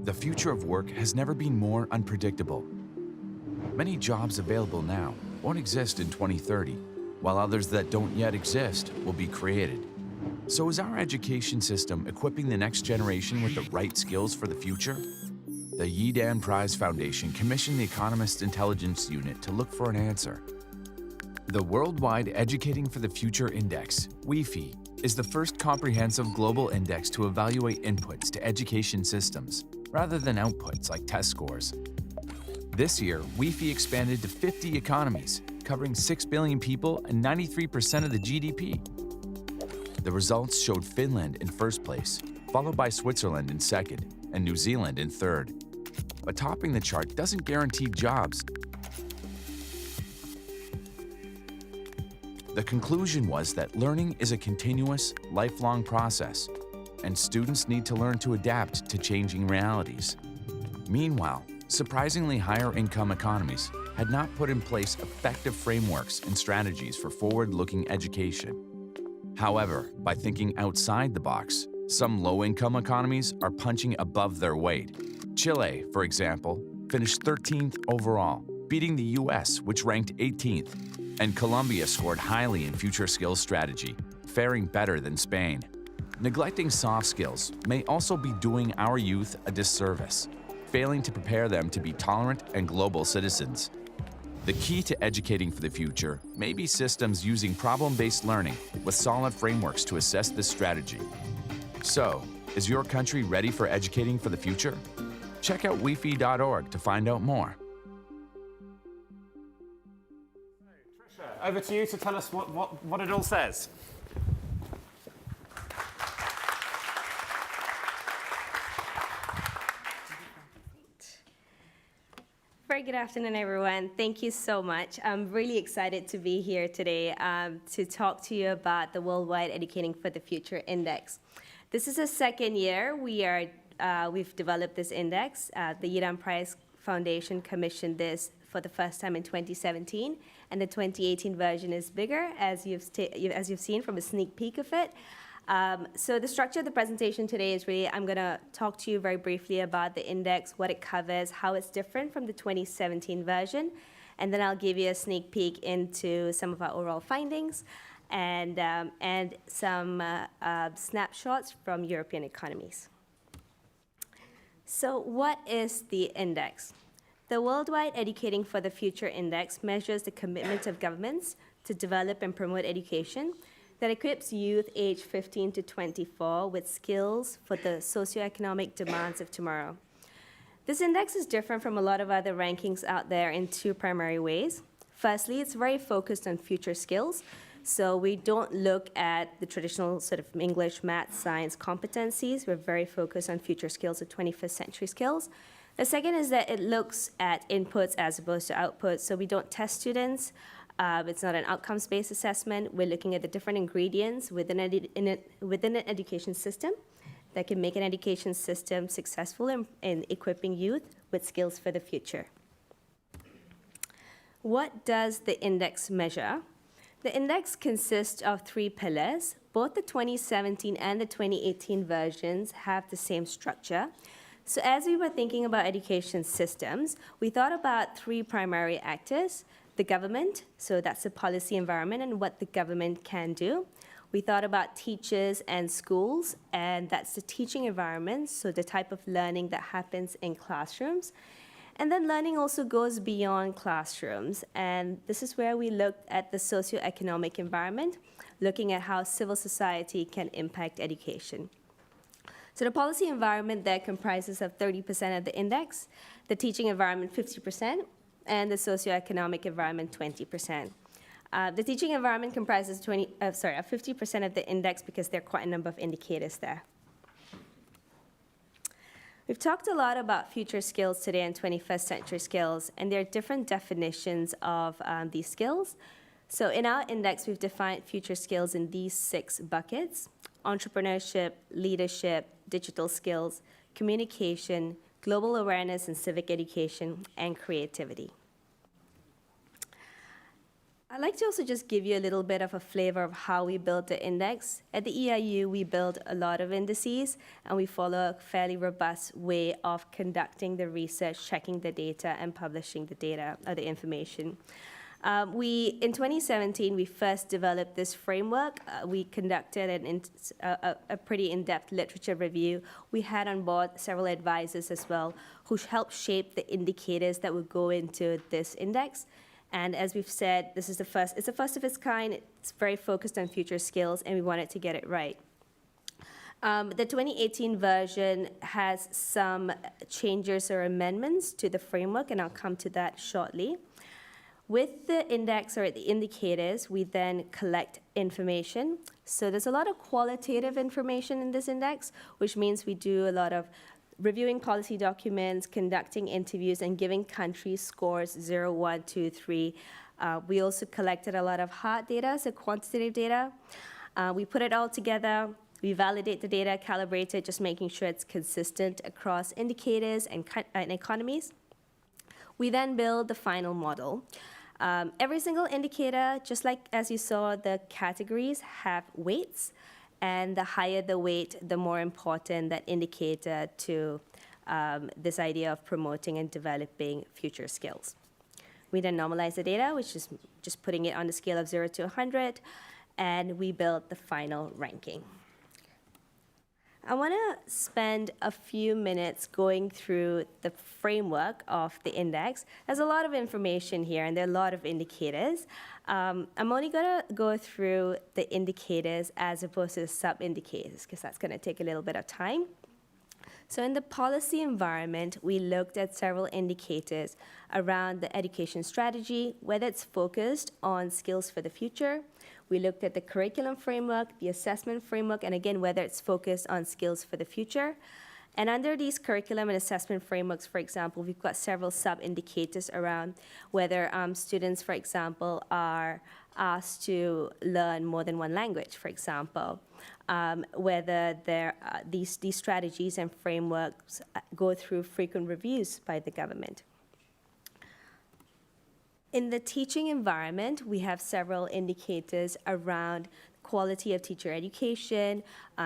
The future of work has never been more unpredictable. Many jobs available now won't exist in 2030, while others that don't yet exist will be created. So is our education system equipping the next generation with the right skills for the future? The Yidan Prize Foundation commissioned the Economist Intelligence Unit to look for an answer. The Worldwide Educating for the Future Index, WEFFI, is the first comprehensive global index to evaluate inputs to education systems, rather than outputs like test scores. This year, WEFFI expanded to 50 economies, covering 6 billion people and 93% of the GDP. The results showed Finland in first place, followed by Switzerland in second, and New Zealand in third. But topping the chart doesn't guarantee jobs. The conclusion was that learning is a continuous, lifelong process, and students need to learn to adapt to changing realities. Meanwhile, surprisingly higher-income economies had not put in place effective frameworks and strategies for forward-looking education. However, by thinking outside the box, some low-income economies are punching above their weight. Chile, for example, finished 13th overall, beating the US, which ranked 18th, and Colombia scored highly in future skills strategy, faring better than Spain. Neglecting soft skills may also be doing our youth a disservice, failing to prepare them to be tolerant and global citizens. The key to educating for the future may be systems using problem-based learning with solid frameworks to assess this strategy. So, is your country ready for educating for the future? Check out WEFFI.org to find out more. Trisha, over to you to tell us what it all says. Very good afternoon, everyone. Thank you so much. I'm really excited to be here today to talk to you about the Worldwide Educating for the Future Index. This is the second year we've developed this index. The Yidan Prize Foundation commissioned this for the first time in 2017, and the 2018 version is bigger, as you've seen from a sneak peek of it. So the structure of the presentation today is really, I'm going to talk to you very briefly about the index, what it covers, how it's different from the 2017 version, and then I'll give you a sneak peek into some of our overall findings and some snapshots from European economies. So what is the index? The Worldwide Educating for the Future Index measures the commitment of governments to develop and promote education that equips youth aged 15 to 24 with skills for the socioeconomic demands of tomorrow. This index is different from a lot of other rankings out there in two primary ways. Firstly, it's very focused on future skills, so we don't look at the traditional sort of English, math, science competencies. We're very focused on future skills, or 21st century skills. The second is that it looks at inputs as opposed to outputs, so we don't test students. It's not an outcomes-based assessment. We're looking at the different ingredients within an education system that can make an education system successful in equipping youth with skills for the future. What does the index measure? The index consists of 3 pillars. Both the 2017 and the 2018 versions have the same structure. So as we were thinking about education systems, we thought about 3 primary actors: the government, so that's the policy environment and what the government can do. We thought about teachers and schools, and that's the teaching environment, so the type of learning that happens in classrooms. And then learning also goes beyond classrooms, and this is where we looked at the socioeconomic environment, looking at how civil society can impact education. So the policy environment there comprises of 30% of the index, the teaching environment 50%, and the socioeconomic environment 20%. The teaching environment comprises 50% of the index because there are quite a number of indicators there. We've talked a lot about future skills today and 21st century skills, and there are different definitions of these skills. So in our index, we've defined future skills in these 6 buckets: entrepreneurship, leadership, digital skills, communication, global awareness and civic education, and creativity. I'd like to also just give you a little bit of a flavor of how we built the index. At the EIU, we build a lot of indices, and we follow a fairly robust way of conducting the research, checking the data, and publishing the data or the information. In 2017, we first developed this framework. We conducted a pretty in-depth literature review. We had on board several advisors as well who helped shape the indicators that would go into this index. And as we've said, it's the first of its kind. It's very focused on future skills, and we wanted to get it right. The 2018 version has some changes or amendments to the framework, and I'll come to that shortly. With the index or the indicators, we then collect information. So there's a lot of qualitative information in this index, which means we do a lot of reviewing policy documents, conducting interviews, and giving countries scores 0, 1, 2, 3. We also collected a lot of hard data, so quantitative data. We put it all together. We validate the data, calibrate it, just making sure it's consistent across indicators and economies. We then build the final model. Every single indicator, just like as you saw, the categories have weights. And the higher the weight, the more important that indicator to this idea of promoting and developing future skills. We then normalize the data, which is just putting it on the scale of 0 to 100, and we build the final ranking. I want to spend a few minutes going through the framework of the index. There's a lot of information here, and there are a lot of indicators. I'm only going to go through the indicators as opposed to the sub-indicators, because that's going to take a little bit of time. So in the policy environment, we looked at several indicators around the education strategy, whether it's focused on skills for the future. We looked at the curriculum framework, the assessment framework, and again, whether it's focused on skills for the future. And under these curriculum and assessment frameworks, for example, we've got several sub-indicators around whether students, for example, are asked to learn more than one language, for example, whether these strategies and frameworks go through frequent reviews by the government. In the teaching environment, we have several indicators around quality of teacher education,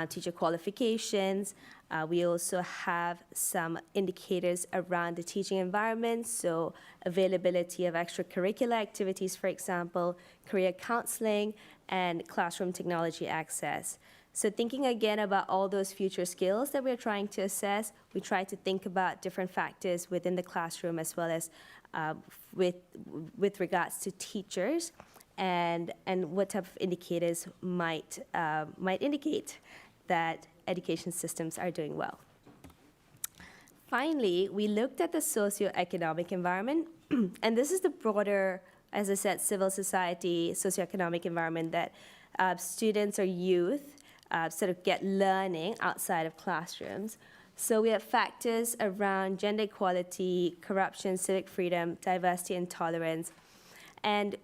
teacher qualifications. We also have some indicators around the teaching environment, so availability of extracurricular activities, for example, career counseling, and classroom technology access. So thinking again about all those future skills that we're trying to assess, we try to think about different factors within the classroom as well as with regards to teachers and what type of indicators might indicate that education systems are doing well. Finally, we looked at the socioeconomic environment, and this is the broader, as I said, civil society, socioeconomic environment that students or youth sort of get learning outside of classrooms. So we have factors around gender equality, corruption, civic freedom, diversity, and tolerance. And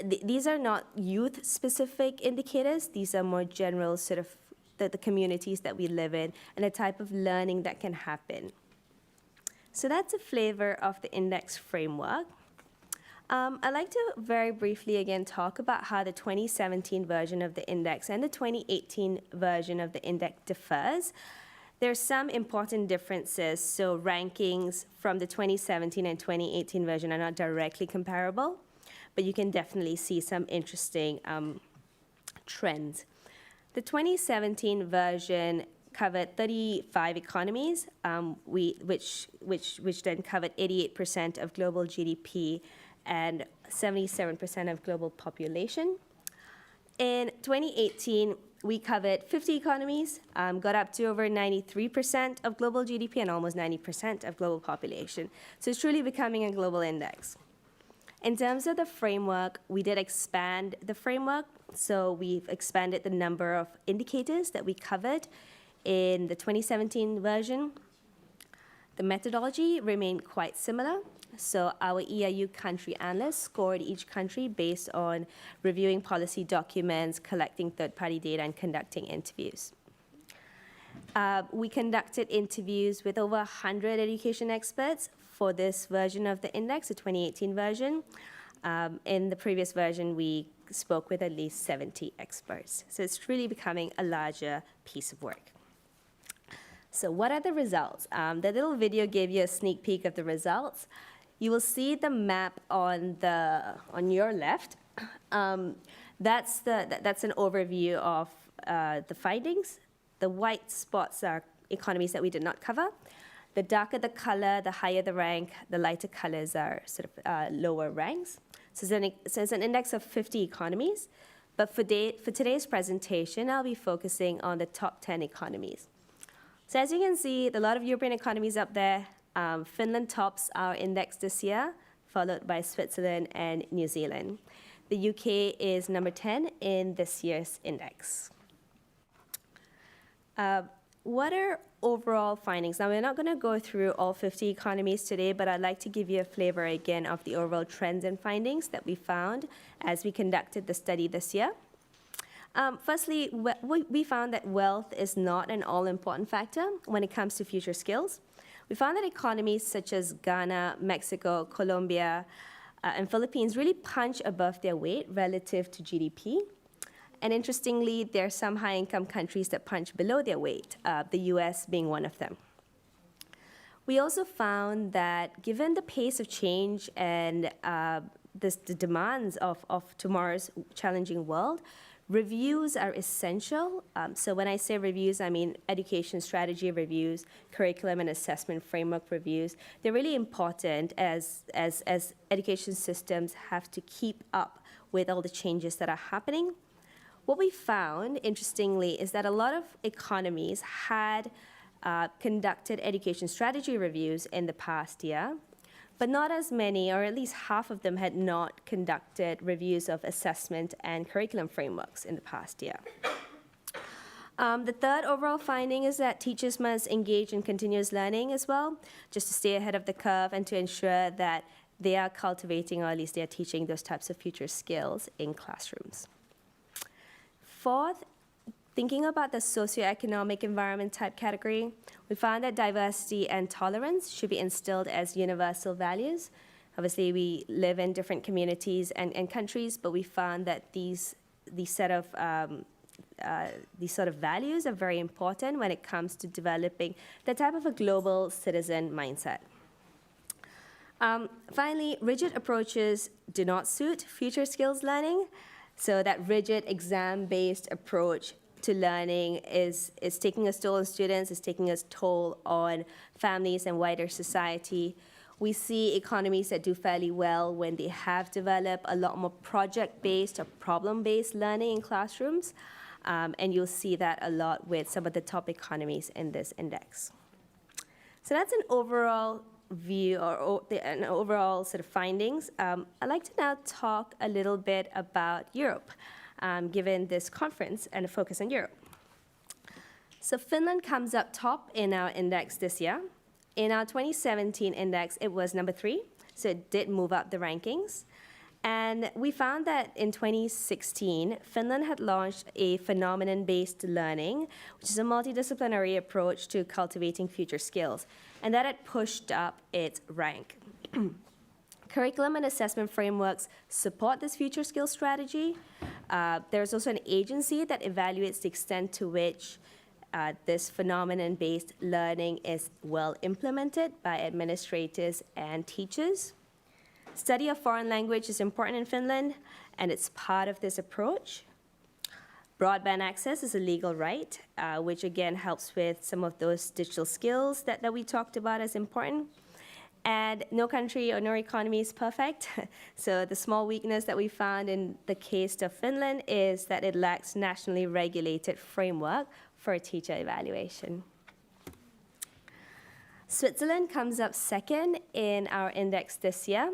these are not youth-specific indicators. These are more general sort of the communities that we live in and the type of learning that can happen. So that's a flavor of the index framework. I'd like to very briefly again talk about how the 2017 version of the index and the 2018 version of the index differs. There are some important differences, so rankings from the 2017 and 2018 version are not directly comparable, but you can definitely see some interesting trends. The 2017 version covered 35 economies, which then covered 88% of global GDP and 77% of global population. In 2018, we covered 50 economies, got up to over 93% of global GDP and almost 90% of global population. So it's truly becoming a global index. In terms of the framework, we did expand the framework. So we've expanded the number of indicators that we covered in the 2017 version. The methodology remained quite similar. So our EIU country analysts scored each country based on reviewing policy documents, collecting third-party data, and conducting interviews. We conducted interviews with over 100 education experts for this version of the index, the 2018 version. In the previous version, we spoke with at least 70 experts. So it's really becoming a larger piece of work. So what are the results? The little video gave you a sneak peek of the results. You will see the map on your left. That's an overview of the findings. The white spots are economies that we did not cover. The darker the color, the higher the rank. The lighter colors are sort of lower ranks. So it's an index of 50 economies. But for today's presentation, I'll be focusing on the top 10 economies. So as you can see, a lot of European economies up there. Finland tops our index this year, followed by Switzerland and New Zealand. The UK is number 10 in this year's index. What are overall findings? Now, we're not going to go through all 50 economies today, but I'd like to give you a flavor again of the overall trends and findings that we found as we conducted the study this year. Firstly, we found that wealth is not an all-important factor when it comes to future skills. We found that economies such as Ghana, Mexico, Colombia, and Philippines really punch above their weight relative to GDP. And interestingly, there are some high-income countries that punch below their weight, the US being one of them. We also found that given the pace of change and the demands of tomorrow's challenging world, reviews are essential. So when I say reviews, I mean education strategy reviews, curriculum and assessment framework reviews. They're really important as education systems have to keep up with all the changes that are happening. What we found, interestingly, is that a lot of economies had conducted education strategy reviews in the past year, but not as many, or at least half of them had not conducted reviews of assessment and curriculum frameworks in the past year. The third overall finding is that teachers must engage in continuous learning as well, just to stay ahead of the curve and to ensure that they are cultivating, or at least they are teaching those types of future skills in classrooms. Fourth, thinking about the socioeconomic environment type category, we found that diversity and tolerance should be instilled as universal values. Obviously, we live in different communities and countries, but we found that these sort of values are very important when it comes to developing the type of a global citizen mindset. Finally, rigid approaches do not suit future skills learning. So that rigid exam-based approach to learning is taking a toll on students, is taking a toll on families and wider society. We see economies that do fairly well when they have developed a lot more project-based or problem-based learning in classrooms. And you'll see that a lot with some of the top economies in this index. So that's an overall view or an overall set of findings. I'd like to now talk a little bit about Europe, given this conference and a focus on Europe. So Finland comes up top in our index this year. In our 2017 index, it was number 3, so it did move up the rankings. And we found that in 2016, Finland had launched a phenomenon-based learning, which is a multidisciplinary approach to cultivating future skills, and that had pushed up its rank. Curriculum and assessment frameworks support this future skills strategy. There's also an agency that evaluates the extent to which this phenomenon-based learning is well implemented by administrators and teachers. Study of foreign language is important in Finland, and it's part of this approach. Broadband access is a legal right, which again helps with some of those digital skills that we talked about as important. And no country or no economy is perfect. So the small weakness that we found in the case of Finland is that it lacks nationally regulated framework for teacher evaluation. Switzerland comes up second in our index this year.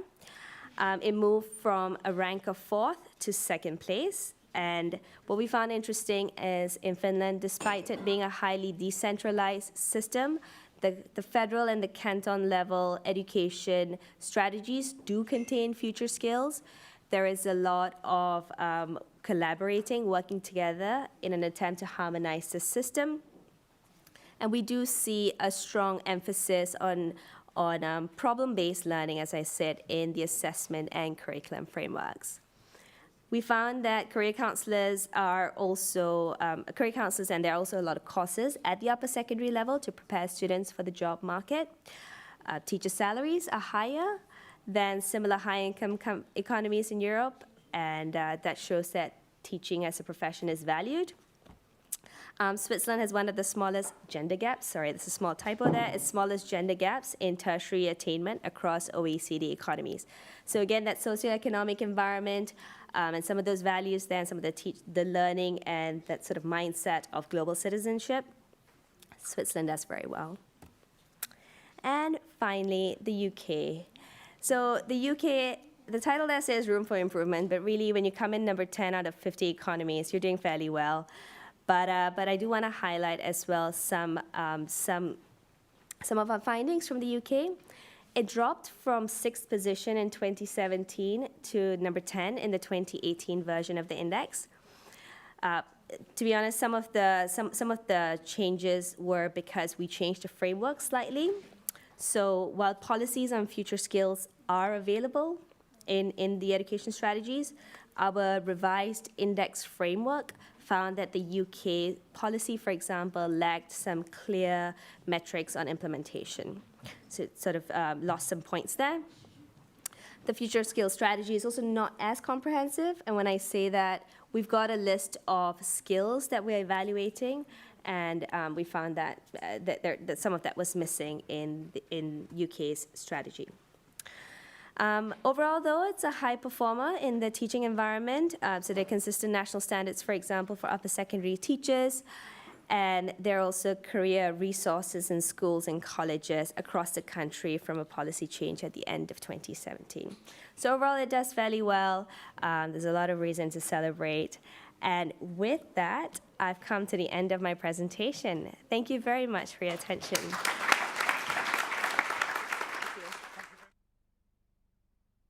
It moved from a rank of 4th to 2nd place. And what we found interesting is in Finland, despite it being a highly decentralized system, the federal and the canton level education strategies do contain future skills. There is a lot of collaborating, working together in an attempt to harmonize the system. And we do see a strong emphasis on problem-based learning, as I said, in the assessment and curriculum frameworks. We found that career counselors are also, and there are also a lot of courses at the upper secondary level to prepare students for the job market. Teacher salaries are higher than similar high-income economies in Europe, and that shows that teaching as a profession is valued. Switzerland has one of the smallest gender gaps, sorry, there's a small typo there, it's smallest gender gaps in tertiary attainment across OECD economies. So again, that socioeconomic environment and some of those values there and some of the learning and that sort of mindset of global citizenship, Switzerland does very well. And finally, the UK. So the UK, the title there says room for improvement, but really when you come in number 10 out of 50 economies, you're doing fairly well. But I do want to highlight as well some of our findings from the UK. It dropped from 6th position in 2017 to number 10 in the 2018 version of the index. To be honest, some of the changes were because we changed the framework slightly. So while policies on future skills are available in the education strategies, our revised index framework found that the UK policy, for example, lacked some clear metrics on implementation. So it sort of lost some points there. The future skills strategy is also not as comprehensive, and when I say that, we've got a list of skills that we're evaluating, and we found that, that some of that was missing in UK's strategy. Overall, though, it's a high performer in the teaching environment. So there are consistent national standards, for example, for upper secondary teachers. And there are also career resources in schools and colleges across the country from a policy change at the end of 2017. So overall, it does fairly well. There's a lot of reason to celebrate. And with that, I've come to the end of my presentation. Thank you very much for your attention.